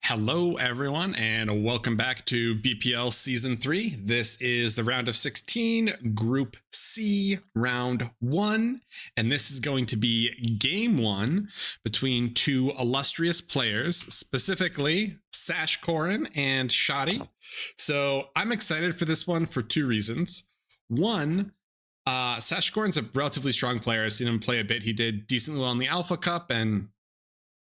Hello, everyone, and welcome back to BPL Season 3. This is the round of 16, Group C, Round 1, and this is going to be Game 1 between two illustrious players, specifically Sashkorin and Shoty. So I'm excited for this one for two reasons. One, Sashkorin's a relatively strong player. I've seen him play a bit. He did decently well in the Alpha Cup, and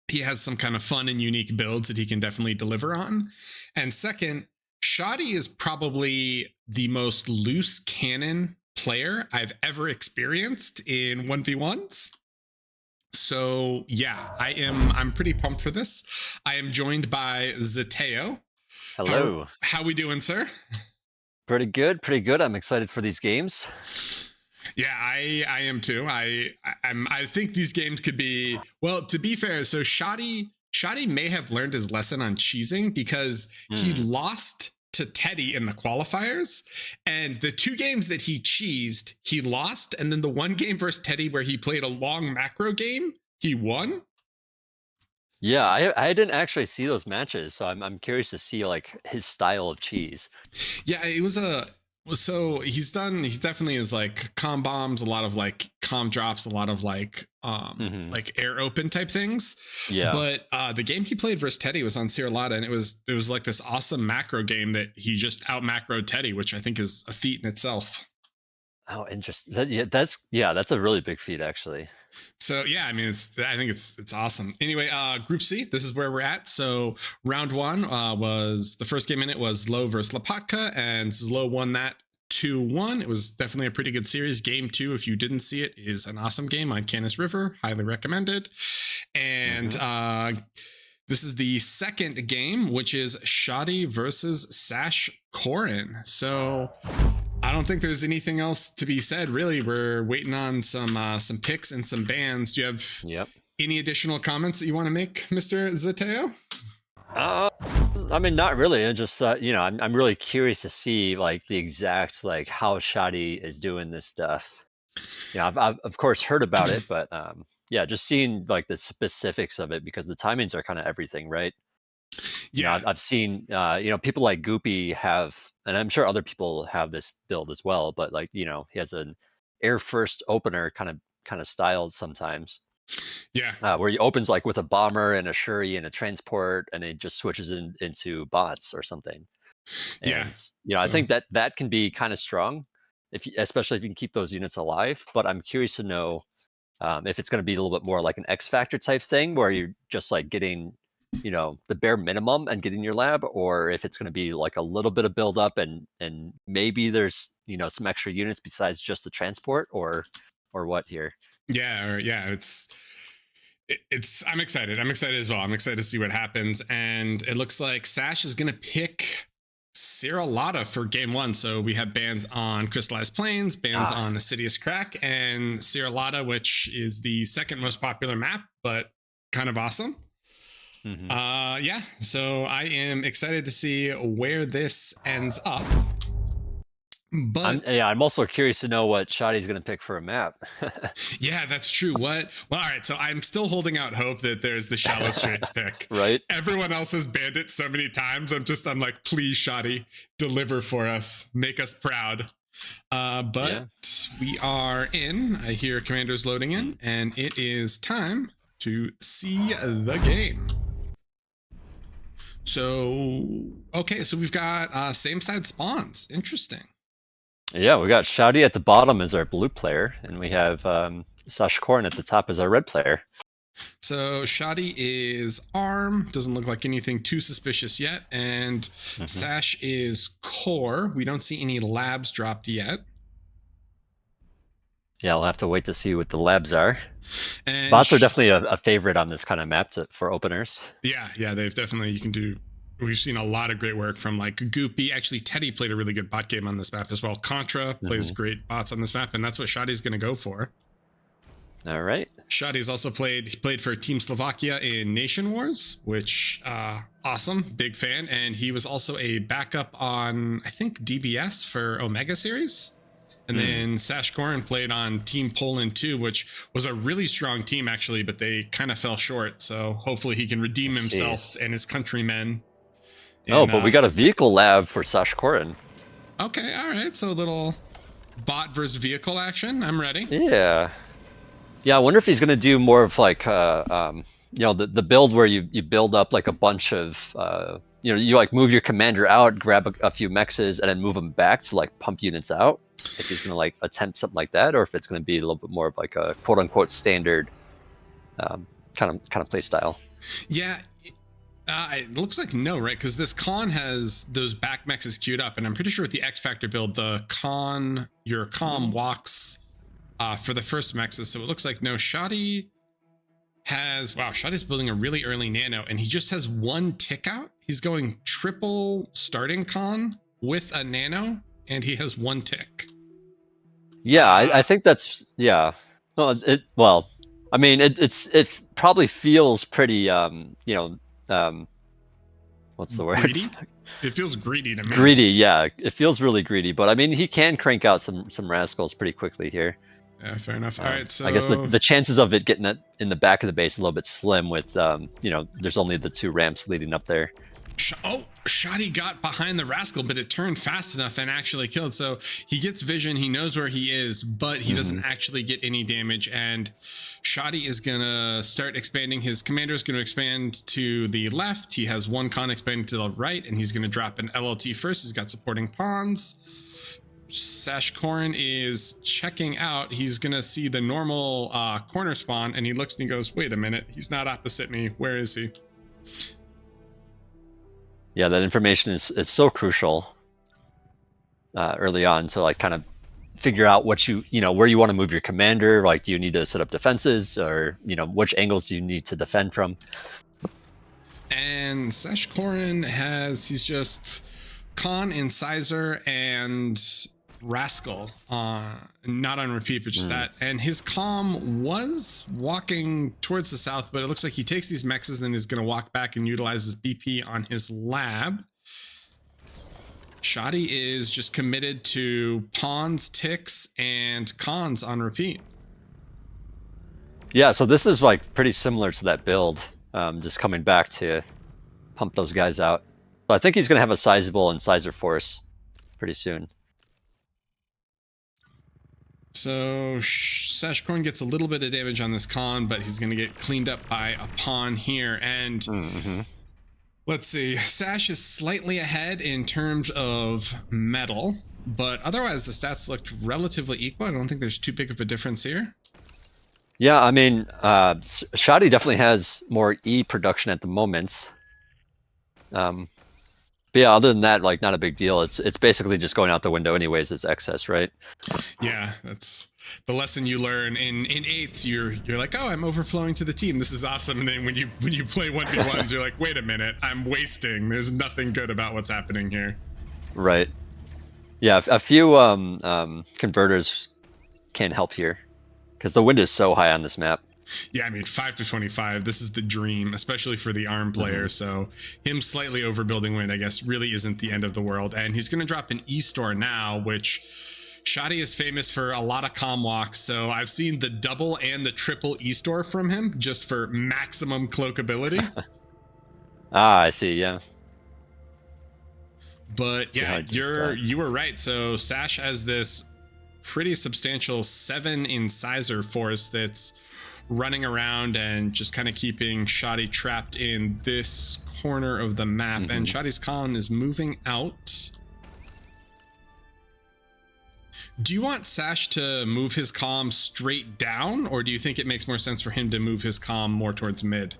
he has some kind of fun and unique builds that he can definitely deliver on. And second, Shoty is probably the most loose cannon player I've ever experienced in 1v1s. So yeah, I'm pretty pumped for this. I am joined by Zateo. Hello. How we doing, sir? Pretty good, pretty good. I'm excited for these games. Yeah, I am too. I think these games could be, well, to be fair, so Shoty may have learned his lesson on cheesing because he lost to Teddy in the qualifiers, and the two games that he cheesed, he lost, and then the one game versus Teddy where he played a long macro game, he won. Yeah, I didn't actually see those matches, so I'm curious to see like his style of cheese. Yeah, it was so he's definitely is like comm bombs, a lot of like comm drops, a lot of like like air open type things. Yeah. But the game he played versus Teddy was on Sierra, and it was like this awesome macro game that he just out macroed Teddy, which I think is a feat in itself. Oh, interesting. That's a really big feat actually. So yeah, I mean, I think it's awesome. Anyway, Group C, this is where we're at. So round one was the first game in it was Low versus Lapatka, and Low won that 2-1. It was definitely a pretty good series. Game 2, if you didn't see it, is an awesome game on Canis River, highly recommended. And this is the second game, which is Shoty versus Sashkorin. So I don't think there's anything else to be said, really. We're waiting on some picks and some bans. Do you have any additional comments that you want to make, Mr. Zateo? I mean, not really. I just I'm really curious to see like the exact like how Shoty is doing this stuff. Yeah, I've of course heard about it, but yeah, just seeing like the specifics of it because the timings are kind of everything, right? Yeah, I've seen people like Goopy have, and I'm sure other people have this build as well, but like he has an air first opener kind of styled sometimes. yeah. Where he opens like with a bomber and a Shuri and a transport, and it just switches into bots or something. Yeah. And I think that can be kind of strong, especially if you can keep those units alive. But I'm curious to know if it's going to be a little bit more like an X Factor type thing, where you're just like getting the bare minimum and getting your lab, or if it's going to be like a little bit of build up and maybe there's some extra units besides just the transport, or what here. Yeah, it's I'm excited as well. I'm excited to see what happens, and it looks like Sash is gonna pick Sierra for game 1. So we have bans on Crystallized Plains, bans on Assidious Crack, and Sierra, which is the second most popular map, but kind of awesome. Yeah, so I am excited to see where this ends up. But I'm also curious to know what Shoty's going to pick for a map. Yeah, that's true. What? Well, all right. So I'm still holding out hope that there's the Shallow Straits pick. Right. Everyone else has banned it so many times. I'm like, please, Shoty, deliver for us, make us proud. But we are in. I hear commanders loading in, and it is time to see the game. So okay, so we've got same side spawns. Interesting. Yeah, we got Shoty at the bottom as our blue player, and we have Sashkorin at the top as our red player. So Shoty is ARM, doesn't look like anything too suspicious yet, and Sash is core. We don't see any labs dropped yet. Yeah, I'll have to wait to see what the labs are. And bots are definitely a favorite on this kind of map for openers. Yeah, they've definitely, we've seen a lot of great work from like Goopy. Actually, Teddy played a really good bot game on this map as well. Contra plays great bots on this map, and that's what Shoty's going to go for. All right. Shoty's also played for Team Slovakia in Nation Wars, which awesome, big fan. And he was also a backup on, I think, DBS for Omega Series. And then sashkorin played on Team Poland 2, which was a really strong team, actually, but they kind of fell short. So hopefully he can redeem himself and his countrymen. Oh, but we got a vehicle lab for sashkorin. Okay, all right. So a little bot versus vehicle action. I'm ready. Yeah. Yeah, I wonder if he's going to do more of like, the build where you build up like a bunch of, you like move your commander out, grab a few mexes, and then move them back to like pump units out. If he's going to like attempt something like that, or if it's going to be a little bit more of like a quote unquote standard kind of play style. Yeah. It looks like no, right? Because this Khan has those back mexes queued up, and I'm pretty sure with the X Factor build, your Khan walks for the first mexes. So it looks like no. Shoty's building a really early nano, and he just has one tick out. He's going triple starting Khan with a nano, and he has one tick. Yeah, I think that's, yeah. Well, I mean, it probably feels pretty, what's the word? Greedy? It feels greedy to me. Greedy, yeah. It feels really greedy, but I mean, he can crank out some rascals pretty quickly here. Yeah, fair enough. All right, so I guess the chances of it getting that in the back of the base a little bit slim with, there's only the 2 ramps leading up there. Shoty got behind the rascal, but it turned fast enough and actually killed. So he gets vision, he knows where he is, but he doesn't actually get any damage. And Shoty is gonna start expanding. His commander is gonna expand to the left. He has one Khan expanding to the right, and he's gonna drop an LLT first. He's got supporting pawns. sashkorin is checking out. He's gonna see the normal corner spawn, and he looks and he goes, wait a minute, he's not opposite me. Where is he? Yeah, that information is so crucial early on to like kind of figure out what where you want to move your commander. Like, do you need to set up defenses, or which angles do you need to defend from? And sashkorin he's just Khan, Incisor, and Rascal, not on repeat, but just that. And his comm was walking towards the south, but it looks like he takes these mexes and is going to walk back and utilize his BP on his lab. Shoty is just committed to pawns, ticks, and Khans on repeat. Yeah, so this is like pretty similar to that build, just coming back to pump those guys out. But I think he's going to have a sizable incisor force pretty soon. So sashkorin gets a little bit of damage on this Khan, but he's going to get cleaned up by a pawn here. And let's see, Sash is slightly ahead in terms of metal, but otherwise the stats looked relatively equal. I don't think there's too big of a difference here. Yeah, I mean, Shoty definitely has more E production at the moment. But yeah, other than that, like, not a big deal. It's basically just going out the window anyways. It's excess, right? Yeah, that's the lesson you learn in 8s. You're like, oh, I'm overflowing to the team. This is awesome. And then when you play 1v1s, you're like, wait a minute, I'm wasting. There's nothing good about what's happening here. Right. Yeah, a few converters can help here because the wind is so high on this map. Yeah, I mean, 5 to 25, this is the dream, especially for the ARM player. So him slightly overbuilding wind, I guess, really isn't the end of the world. And he's going to drop an E-store now, which Shoty is famous for a lot of comm walks. So I've seen the double and the triple E-store from him just for maximum cloakability. I see, yeah. But yeah, you were right. So Sash has this pretty substantial 7 incisor force that's running around and just kind of keeping Shoty trapped in this corner of the map. And Shoty's column is moving out. Do you want Sash to move his comm straight down, or do you think it makes more sense for him to move his comm more towards mid?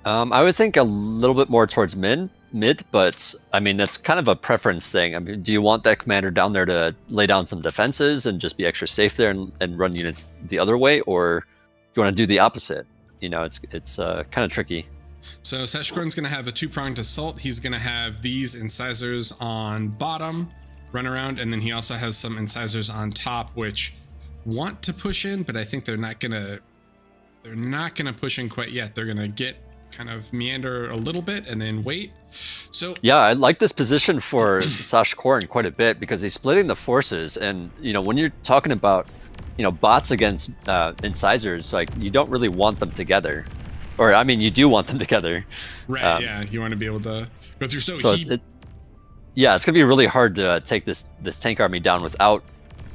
I would think a little bit more towards mid, but I mean, that's kind of a preference thing. I mean, do you want that commander down there to lay down some defenses and just be extra safe there and run units the other way, or do you want to do the opposite? It's kind of tricky. So sashkorin's going to have a 2-pronged assault. He's going to have these incisors on bottom, run around, and then he also has some incisors on top, which want to push in, but I think they're not going to push in quite yet. They're going to get kind of meander a little bit and then wait. So yeah, I like this position for sashkorin quite a bit because he's splitting the forces, and when you're talking about bots against incisors, like you don't really want them together, or I mean you do want them together. right, yeah, you want to be able to go through. So yeah, it's gonna be really hard to take this tank army down without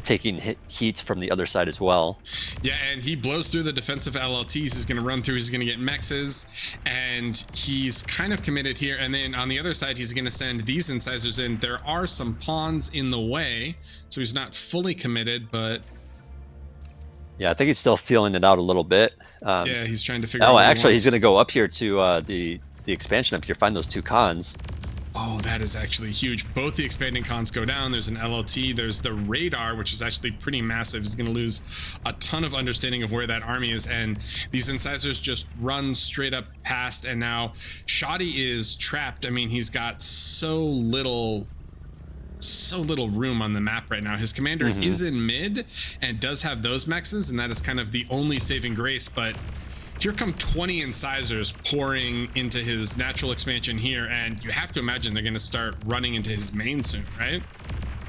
taking heat from the other side as well. Yeah, and he blows through the defensive LLTs. He's going to run through. He's going to get mexes, and he's kind of committed here. And then on the other side, he's going to send these incisors in. There are some pawns in the way, so he's not fully committed, but yeah, I think he's still feeling it out a little bit. Yeah, he's trying to figure out. Oh, actually, he's going to go up here to the expansion up here, find those 2 cons. Oh, that is actually huge. Both the expanding cons go down. There's an LLT. There's the radar, which is actually pretty massive. He's going to lose a ton of understanding of where that army is. And these incisors just run straight up past. And now Shoty is trapped. I mean, he's got so little room on the map right now. His commander is in mid and does have those mexes, and that is kind of the only saving grace. But here come 20 incisors pouring into his natural expansion here, and you have to imagine they're going to start running into his main soon, right?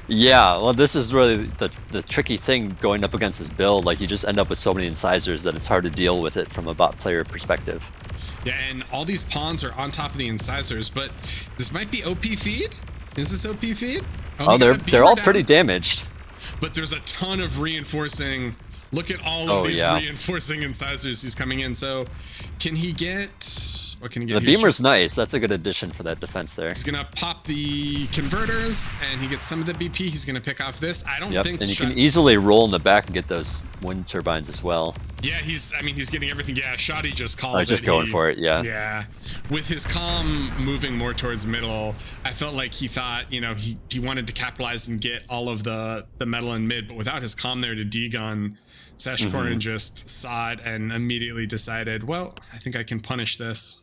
Yeah, well, this is really the tricky thing going up against this build. Like, you just end up with so many incisors that it's hard to deal with it from a bot player perspective. Yeah, and all these pawns are on top of the incisors, but this might be OP feed? Is this OP feed? Oh, they're all pretty damaged. But there's a ton of reinforcing. Look at all of these reinforcing incisors he's coming in. So can he get, what can he get? The beamer's nice. That's a good addition for that defense there. He's gonna pop the converters and he gets some of the BP. He's gonna pick off this. I don't think. And you can easily roll in the back and get those wind turbines as well. Yeah, he's getting everything. Yeah, Shoty just calls it. I was just going for it, yeah. Yeah. With his comm moving more towards middle, I felt like he thought, he wanted to capitalize and get all of the metal in mid, but without his comm there to degun, sashkorin just saw it and immediately decided, well, I think I can punish this.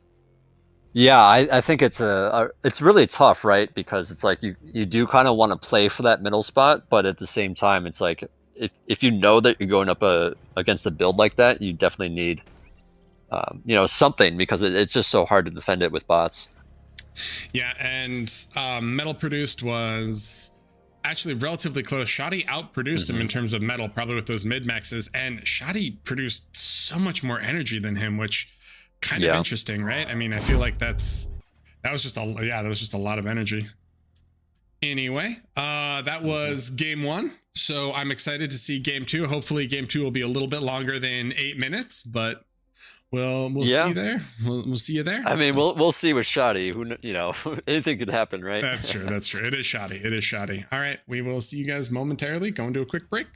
Yeah, I think it's it's really tough, right? Because it's like you do kind of want to play for that middle spot, but at the same time, it's like if you know that you're going up against a build like that, you definitely need something, because it's just so hard to defend it with bots. Yeah, and metal produced was actually relatively close. Shoty outproduced him in terms of metal, probably with those mid maxes, and Shoty produced so much more energy than him, which kind of interesting, right? I mean, I feel like that was just a lot of energy. Anyway, that was game 1. So I'm excited to see game 2. Hopefully game 2 will be a little bit longer than 8 minutes, but we'll see there. We'll see you there. I mean, we'll see with Shoty. Who anything could happen, right? That's true. That's true. It is Shoty. All right, we will see you guys momentarily. Going to a quick break.